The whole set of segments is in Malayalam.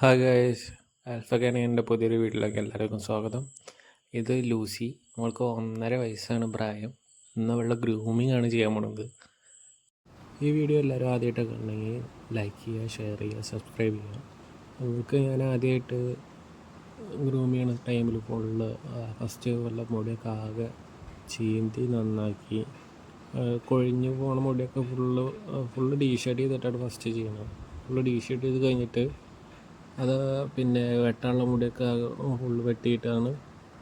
ഹായ് ഗൈസ്, ആൽഫ പുതിയൊരു വീട്ടിലേക്ക് എല്ലാവർക്കും സ്വാഗതം. ഇത് ലൂസി. നമ്മൾക്ക് 1.5 വയസ്സാണ് പ്രായം. ഇന്ന് അവളുടെ ഗ്രൂമിംഗ് ആണ് ചെയ്യാൻ പോണത്. ഈ വീഡിയോ എല്ലാവരും ആദ്യമായിട്ടൊക്കെ ഉണ്ടെങ്കിൽ ലൈക്ക് ചെയ്യുക, ഷെയർ ചെയ്യുക, സബ്സ്ക്രൈബ് ചെയ്യുക. നമുക്ക് ഞാൻ ആദ്യമായിട്ട് ഗ്രൂം ചെയ്യുന്ന ടൈമിൽ ഫസ്റ്റ് വല്ല മുടിയൊക്കെ ആകെ ചീന്തി നന്നാക്കി കൊഴിഞ്ഞു പോണ മുടിയൊക്കെ ഫുള്ള് ഡീഷേഡ് ചെയ്തിട്ടാണ് ഫസ്റ്റ് ചെയ്യുന്നത്. ഫുള്ള് ഡീഷേഡ് ചെയ്ത് കഴിഞ്ഞിട്ട് അത് പിന്നെ വെട്ടാനുള്ള മുടിയൊക്കെ ഫുള്ള് വെട്ടിയിട്ടാണ്.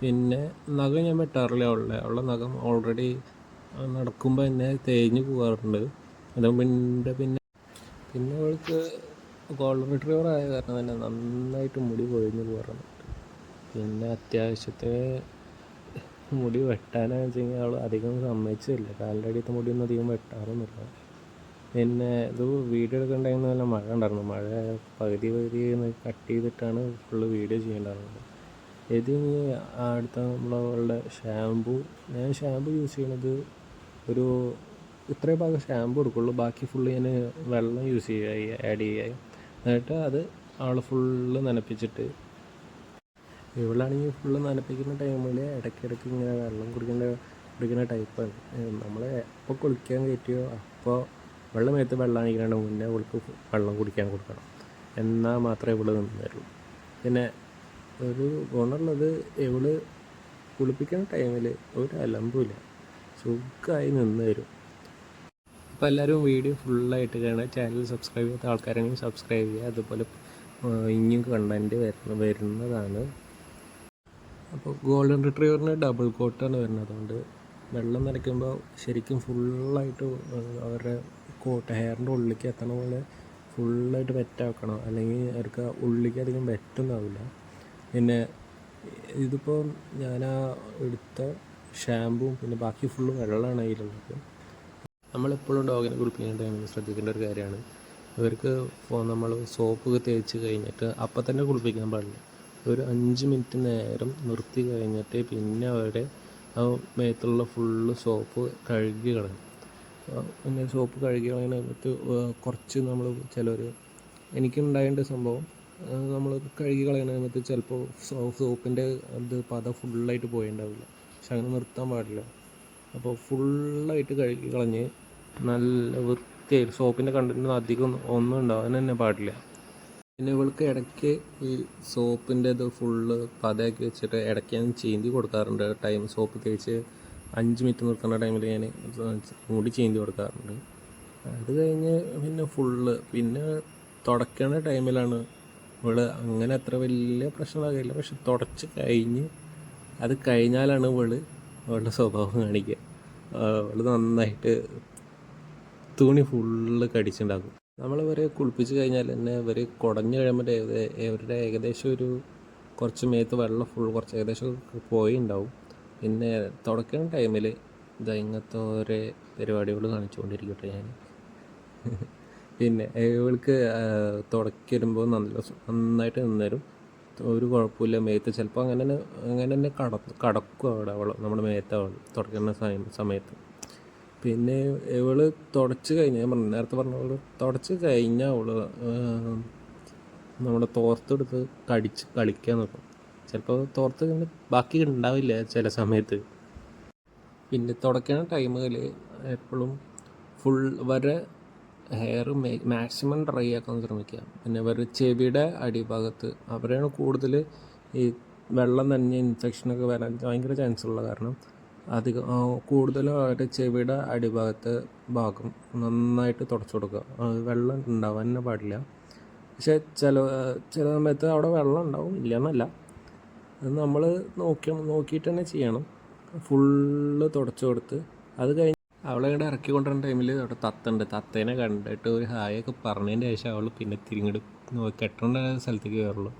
പിന്നെ നഖം ഞാൻ വെട്ടാറില്ല. അവളുടെ നഖം ഓൾറെഡി നടക്കുമ്പോൾ തന്നെ തേഞ്ഞ് പോകാറുണ്ട്. പിന്നെ അവൾക്ക് ഗോൾഡൻ റിട്രീവർ ആയ കാരണം തന്നെ നന്നായിട്ട് മുടി കൊഴിഞ്ഞ് പോകാറുണ്ട്. പിന്നെ അത്യാവശ്യത്തിന് മുടി വെട്ടാനാണെന്ന് വെച്ച് കഴിഞ്ഞാൽ അവൾ അധികം സമ്മതിച്ചില്ല. കാലിൻ്റെ അടിയത്തെ മുടിയൊന്നും അധികം വെട്ടാറൊന്നുമില്ല. പിന്നെ ഇത് വീഡിയോ എടുക്കണ്ടായിരുന്നു. നല്ല മഴ ഉണ്ടായിരുന്നു. മഴ പകുതി കട്ട് ചെയ്തിട്ടാണ് ഫുള്ള് വീഡിയോ ചെയ്യേണ്ടായിരുന്നത്. ഇത് അടുത്ത നമ്മളുടെ ഞാൻ ഷാമ്പു യൂസ് ചെയ്യണത് ഒരു ഇത്രയും ഭാഗം ഷാമ്പു എടുക്കുള്ളൂ. ബാക്കി ഫുള്ള് ഞാൻ വെള്ളം യൂസ് ചെയ്യുക, ആഡ് ചെയ്യുക. എന്നിട്ട് അത് അവൾ ഫുള്ള് നനപ്പിച്ചിട്ട്, ഇവളാണെങ്കിൽ ഫുള്ള് നനപ്പിക്കുന്ന ടൈമിൽ ഇടയ്ക്കിടയ്ക്ക് ഇങ്ങനെ വെള്ളം കുടിക്കുന്ന ടൈപ്പാണ്. നമ്മൾ എപ്പോൾ കുളിക്കാൻ കയറ്റിയോ അപ്പോൾ മേത്ത് വെള്ളം അണിക്കാണ്ട് മുന്നേ അവൾക്ക് വെള്ളം കുടിക്കാൻ കൊടുക്കണം. എന്നാൽ മാത്രമേ ഇവള് നിന്ന് തരുള്ളൂ. പിന്നെ ഒരു ഗുണമുള്ളത്, ഇവള് കുളിപ്പിക്കുന്ന ടൈമിൽ ഒരു അലമ്പുമില്ല, സുഖമായി നിന്ന് തരും. അപ്പോൾ എല്ലാവരും വീഡിയോ ഫുള്ളായിട്ട് കാണുക. ചാനൽ സബ്സ്ക്രൈബ് ചെയ്യാത്ത ആൾക്കാരാണെങ്കിൽ സബ്സ്ക്രൈബ് ചെയ്യുക. അതുപോലെ ഇനിയും കണ്ടൻറ്റ് വരുന്നതാണ്. അപ്പോൾ ഗോൾഡൻ റിട്രീവറിന് ഡബിൾ കോട്ടാണ് വരുന്നത്. അതുകൊണ്ട് വെള്ളം നനയ്ക്കുമ്പോൾ ശരിക്കും ഫുള്ളായിട്ട് അവരുടെ ഹെയറിൻ്റെ ഉള്ളിലേക്ക് എത്തണ പോലെ ഫുള്ളായിട്ട് വെറ്റാക്കണം. അല്ലെങ്കിൽ അവർക്ക് ഉള്ളിലേക്ക് അധികം വെറ്റൊന്നാവില്ല. പിന്നെ ഇതിപ്പോൾ ഞാൻ എടുത്ത ഷാമ്പുവും പിന്നെ ബാക്കി ഫുള്ള് വെള്ളമാണ് അതിലുള്ളത്. നമ്മളെപ്പോഴും ഡോഗിനെ കുളിപ്പിക്കേണ്ട ടൈമിൽ ശ്രദ്ധിക്കേണ്ട ഒരു കാര്യമാണ്, ഇവർക്ക് നമ്മൾ സോപ്പ് തേച്ച് കഴിഞ്ഞിട്ട് അപ്പം തന്നെ കുളിപ്പിക്കാൻ പാടില്ല. ഒരു 5 മിനിറ്റ് നേരം നിർത്തി കഴിഞ്ഞിട്ട് പിന്നെ അവരുടെ മേത്തുള്ള ഫുള്ള് സോപ്പ് കഴുകി കളയണം. പിന്നെ സോപ്പ് കഴുകി കളയുന്നതിനകത്ത് കുറച്ച് ചിലർ എനിക്കുണ്ടായേണ്ട സംഭവം, നമ്മൾ കഴുകി കളയുന്നതിനകത്ത് ചിലപ്പോൾ സോപ്പിൻ്റെ പത ഫുള്ളായിട്ട് പോയിട്ടുണ്ടാവില്ല. പക്ഷെ അങ്ങനെ നിർത്താൻ പാടില്ല. അപ്പോൾ ഫുള്ളായിട്ട് കഴുകി കളഞ്ഞ് നല്ല വൃത്തിയായി, സോപ്പിൻ്റെ കണ്ടൻറ്റ് അധികം ഒന്നും ഉണ്ടാവാൻ തന്നെ പാടില്ല. പിന്നെ ഇവൾക്ക് ഇടയ്ക്ക് ഈ സോപ്പിൻ്റെ ഇത് ഫുള്ള് പതയാക്കി വെച്ചിട്ട് ഇടയ്ക്ക് ഞാൻ ചീന്തി കൊടുക്കാറുണ്ട്. സോപ്പ് തേച്ച് 5 മിനിറ്റ് നിർത്തുന്ന ടൈമിൽ ഞാൻ മുടി ചീന്തി കൊടുക്കാറുണ്ട്. അത് കഴിഞ്ഞ് പിന്നെ തുടയ്ക്കണ ടൈമിലാണ് ഇവള് അങ്ങനെ അത്ര വലിയ പ്രശ്നമാകില്ല. പക്ഷെ തുടച്ച് അത് കഴിഞ്ഞാലാണ് അവളുടെ സ്വഭാവം കാണിക്കുക. അവൾ നന്നായിട്ട് തുണി ഫുള്ള് കടിച്ചുണ്ടാക്കും. നമ്മളിവരെ കുളിപ്പിച്ച് കഴിഞ്ഞാൽ തന്നെ ഇവർ കുടഞ്ഞു കഴിയുമ്പോൾ ഇവരുടെ ഏകദേശം ഒരു കുറച്ച് മേത്ത് വെള്ളം കുറച്ച് ഏകദേശം പോയിണ്ടാവും. പിന്നെ തുടക്കുന്ന ടൈമിൽ ഇങ്ങനത്തെ ഓരോ പരിപാടികൾ കാണിച്ചുകൊണ്ടിരിക്കട്ടെ ഞാൻ. പിന്നെ ഇവൾക്ക് തുടയ്ക്കുമ്പോൾ നന്നായിട്ട് നിന്നേരും, ഒരു കുഴപ്പമില്ല. മേത്ത് ചിലപ്പോൾ അങ്ങനെ തന്നെ കടക്കും നമ്മുടെ മേത്ത് തുടക്കുന്ന സമയത്ത്. പിന്നെ ഇവള് തുടച്ച് കഴിഞ്ഞ് ഞാൻ നേരത്തെ പറഞ്ഞ തുടച്ച് കഴിഞ്ഞാൽ നമ്മുടെ തോർത്തെടുത്ത് കളിക്കാൻ നോക്കും. ചിലപ്പോൾ തോർത്ത് ബാക്കി ഉണ്ടാവില്ല ചില സമയത്ത്. പിന്നെ തുടയ്ക്കുന്ന ടൈമിൽ എപ്പോഴും വരെ ഹെയർ മാക്സിമം ഡ്രൈ ആക്കാൻ ശ്രമിക്കുക. പിന്നെ ചെവിയുടെ അടിഭാഗത്ത് അവരെയാണ് കൂടുതൽ ഈ വെള്ളം തന്നെ ഇൻഫെക്ഷനൊക്കെ വരാൻ ഭയങ്കര ചാൻസ് ഉള്ള കാരണം കൂടുതലും അവരുടെ ചെവിയുടെ ഭാഗം നന്നായിട്ട് തുടച്ചു കൊടുക്കുക. വെള്ളം ഉണ്ടാവാൻ തന്നെ പാടില്ല. പക്ഷെ ചില സമയത്ത് അവിടെ വെള്ളം ഉണ്ടാവും, ഇല്ലയെന്നല്ല. അത് നമ്മൾ നോക്കിയിട്ട് തന്നെ ചെയ്യണം. ഫുള്ള് തുടച്ചു കൊടുത്ത് അത് കഴിഞ്ഞ് അവളെ ഇവിടെ ഇറക്കി കൊണ്ടുവരുന്ന ടൈമിൽ അവിടെ തത്തേനെ കണ്ടിട്ട് ഒരു ഹായൊക്കെ പറഞ്ഞതിൻ്റെ ശേഷം അവൾ പിന്നെ തിരിഞ്ഞിട്ട് കെട്ടേണ്ട സ്ഥലത്തേക്ക് കയറുള്ളൂ.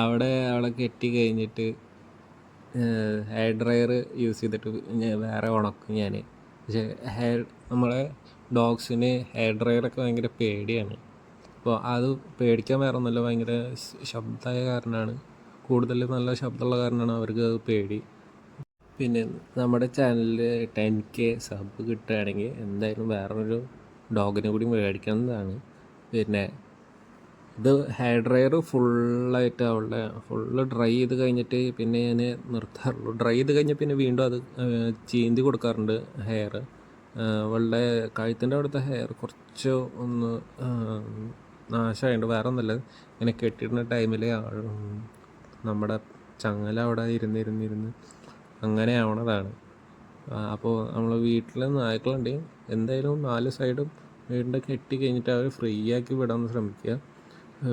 അവളെ കെട്ടി കഴിഞ്ഞിട്ട് ഹെയർ ഡ്രയർ യൂസ് ചെയ്തിട്ട് വേറെ ഉണക്കും ഞാൻ. പക്ഷേ നമ്മളെ ഡോഗ്സിന് ഹെയർ ഡ്രയറൊക്കെ ഭയങ്കര പേടിയാണ്. അപ്പോൾ അത് പേടിക്കാൻ വേറെ ഒന്നുമില്ല, ഭയങ്കര ശബ്ദമായ കാരണമാണ്, കൂടുതൽ നല്ല ശബ്ദമുള്ള കാരണമാണ് അവർക്ക് അത് പേടി. പിന്നെ നമ്മുടെ ചാനലിൽ 10K സബ് കിട്ടുകയാണെങ്കിൽ എന്തായാലും വേറൊരു ഡോഗിനെ കൂടി മേടിക്കുന്നതാണ്. പിന്നെ ഇത് ഹെയർ ഡ്രയർ ഫുള്ളായിട്ട് അവളുടെ ഫുള്ള് ഡ്രൈ ചെയ്ത് കഴിഞ്ഞിട്ട് പിന്നെ ഞാൻ നിർത്താറുള്ളൂ. ഡ്രൈ ചെയ്ത് കഴിഞ്ഞാൽ പിന്നെ വീണ്ടും അത് ചീന്തി കൊടുക്കാറുണ്ട് ഹെയർ. അവളുടെ കഴുത്തിൻ്റെ അവിടുത്തെ ഹെയർ കുറച്ച് ഒന്ന് നാശമായിട്ടുണ്ട്. വേറെ ഒന്നുമല്ല, ഇങ്ങനെ കെട്ടിയിടുന്ന ടൈമിൽ നമ്മുടെ ചങ്ങല അവിടെ ഇരുന്നിരുന്നിരുന്ന് അങ്ങനെ ആവണതാണ്. അപ്പോൾ നമ്മൾ വീട്ടിൽ നായ്ക്കളുണ്ട്, എന്തായാലും 4 സൈഡും വീടിൻ്റെ കെട്ടി കഴിഞ്ഞിട്ട് അവർ ഫ്രീ ആക്കി വിടാൻ ശ്രമിക്കുക.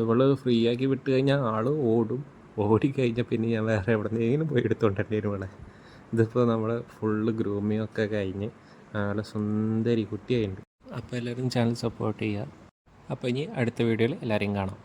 ഇവൾ ഫ്രീ ആക്കി വിട്ട് കഴിഞ്ഞാൽ ആൾ ഓടും. ഓടിക്കഴിഞ്ഞാൽ പിന്നെ ഞാൻ വേറെ എവിടെന്നെങ്കിലും പോയി എടുത്തോണ്ടേ ഇവിടെ. ഇതിപ്പോൾ നമ്മൾ ഫുള്ള് ഗ്രൂമിങ് ഒക്കെ കഴിഞ്ഞ് നല്ല സുന്ദരി കുട്ടിയായിട്ടുണ്ട്. അപ്പോൾ എല്ലാവരും ചാനൽ സപ്പോർട്ട് ചെയ്യുക. അപ്പോൾ ഇനി അടുത്ത വീഡിയോയിൽ എല്ലാവരെയും കാണാം.